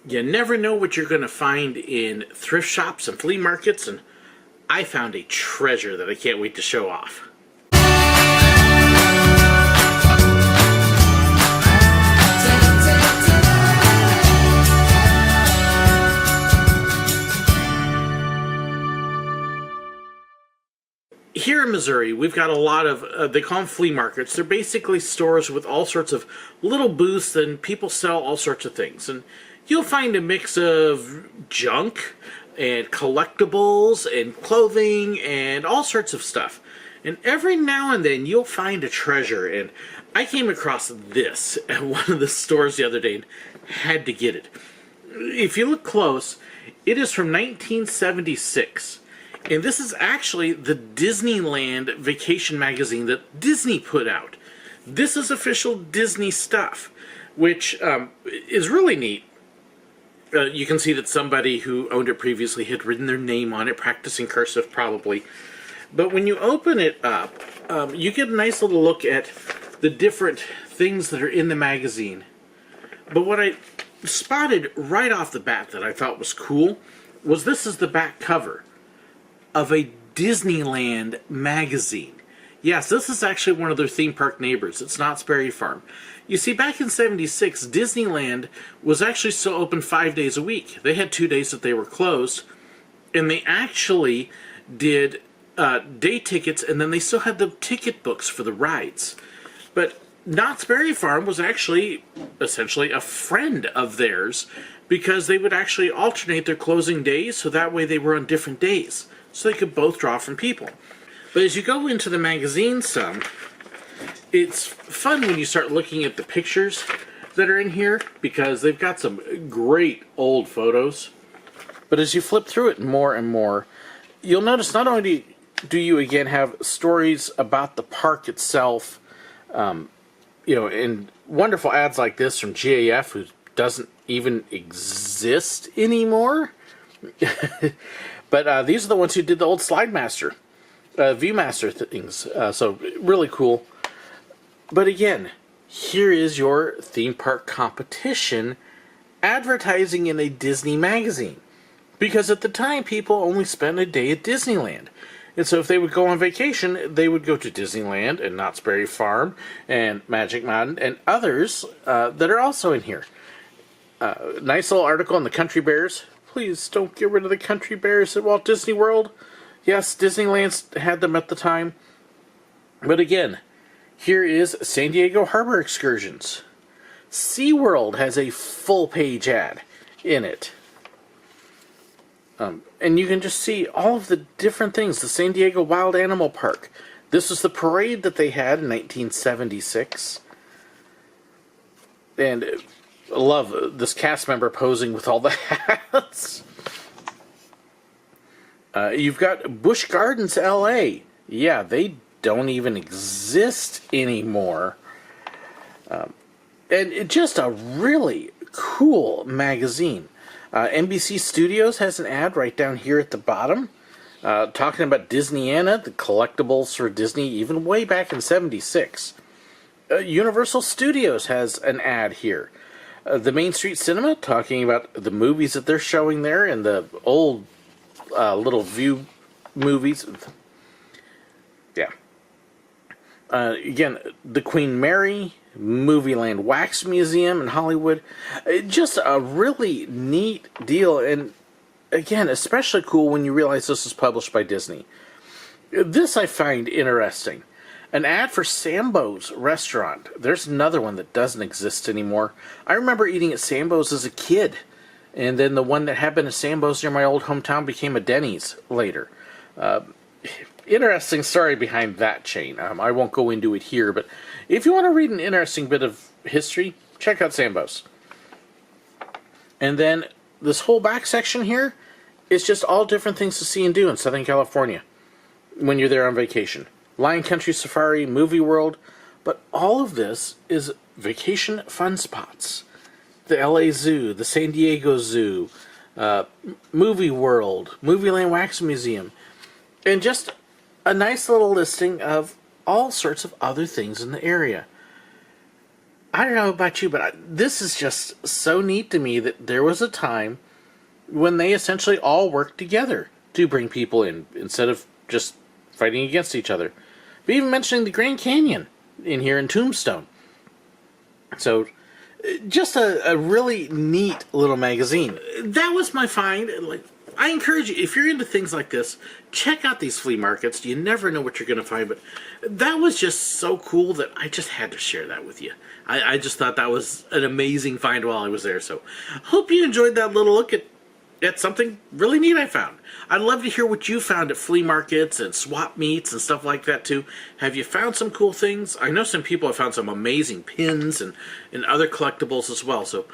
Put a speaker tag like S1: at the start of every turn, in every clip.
S1: You never know what you're going to find in thrift shops and flea markets, and I found a treasure that I can't wait to show off. Here in Missouri, we've got a lot of, they call them flea markets. They're basically stores with all sorts of little booths, and people sell all sorts of things. And you'll find a mix of junk and collectibles and clothing and all sorts of stuff. And every now and then you'll find a treasure. And I came across this at one of the stores the other day and had to get it. If you look close, it is from 1976. And this is actually the Disneyland vacation magazine that Disney put out. This is official Disney stuff, which is really neat. You can see that somebody who owned it previously had written their name on it, practicing cursive probably. But when you open it up, you get a nice little look at the different things that are in the magazine. But what I spotted right off the bat that I thought was cool was this is the back cover of a Disneyland magazine. Yes, this is actually one of their theme park neighbors. It's Knott's Berry Farm. You see, back in '76, Disneyland was actually still open 5 days a week. They had 2 days that they were closed, and they actually did day tickets, and then they still had the ticket books for the rides. But Knott's Berry Farm was actually essentially a friend of theirs, because they would actually alternate their closing days, so that way they were on different days, so they could both draw from people. But as you go into the magazine some, it's fun when you start looking at the pictures that are in here, because they've got some great old photos. But as you flip through it more and more, you'll notice not only do you again have stories about the park itself, you know, and wonderful ads like this from GAF, who doesn't even exist anymore. But these are the ones who did the old Slidemaster, Viewmaster things. So really cool. But again, here is your theme park competition advertising in a Disney magazine. Because at the time, people only spent a day at Disneyland. And so if they would go on vacation, they would go to Disneyland and Knott's Berry Farm and Magic Mountain and others that are also in here. Nice little article on the Country Bears. Please don't get rid of the Country Bears at Walt Disney World. Yes, Disneyland had them at the time. But again, here is San Diego Harbor Excursions. SeaWorld has a full-page ad in it. And you can just see all of the different things. The San Diego Wild Animal Park. This was the parade that they had in 1976. And I love this cast member posing with all the hats. You've got Busch Gardens, LA. Yeah, they don't even exist anymore. And it's just a really cool magazine. NBC Studios has an ad right down here at the bottom, talking about Disneyana, the collectibles for Disney, even way back in '76. Universal Studios has an ad here. The Main Street Cinema, talking about the movies that they're showing there and the old little view movies. Yeah. Again, the Queen Mary, Movieland Wax Museum in Hollywood. Just a really neat deal, and again, especially cool when you realize this is published by Disney. This I find interesting. An ad for Sambo's restaurant. There's another one that doesn't exist anymore. I remember eating at Sambo's as a kid, and then the one that had been a Sambo's near my old hometown became a Denny's later. Interesting story behind that chain. I won't go into it here, but if you want to read an interesting bit of history, check out Sambo's. And then this whole back section here is just all different things to see and do in Southern California when you're there on vacation. Lion Country Safari, Movie World, but all of this is vacation fun spots. The LA Zoo, the San Diego Zoo, Movie World, Movieland Wax Museum, and just a nice little listing of all sorts of other things in the area. I don't know about you, but this is just so neat to me that there was a time when they essentially all worked together to bring people in instead of just fighting against each other. But even mentioning the Grand Canyon in here in Tombstone. So, just a really neat little magazine. That was my find. Like, I encourage you, if you're into things like this, check out these flea markets. You never know what you're going to find, but that was just so cool that I just had to share that with you. I just thought that was an amazing find while I was there. So, hope you enjoyed that little look at something really neat I found. I'd love to hear what you found at flea markets and swap meets and stuff like that too. Have you found some cool things? I know some people have found some amazing pins and other collectibles as well. So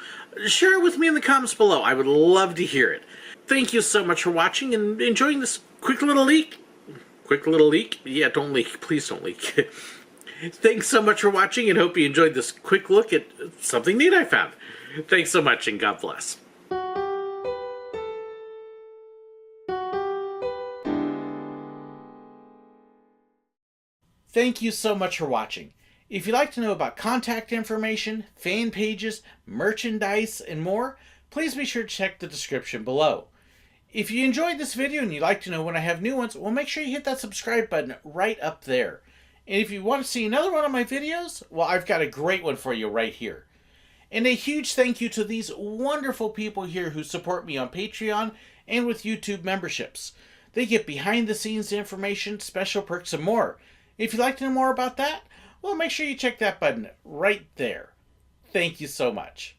S1: share it with me in the comments below. I would love to hear it. Thank you so much for watching and enjoying this quick little leak. Quick little leak? Yeah, don't leak. Please don't leak. Thanks so much for watching and hope you enjoyed this quick look at something neat I found. Thanks so much and God bless. Thank you so much for watching. If you'd like to know about contact information, fan pages, merchandise, and more, please be sure to check the description below. If you enjoyed this video and you'd like to know when I have new ones, well, make sure you hit that subscribe button right up there. And if you want to see another one of my videos, well, I've got a great one for you right here. And a huge thank you to these wonderful people here who support me on Patreon and with YouTube memberships. They get behind the scenes information, special perks, and more. If you'd like to know more about that, well, make sure you check that button right there. Thank you so much.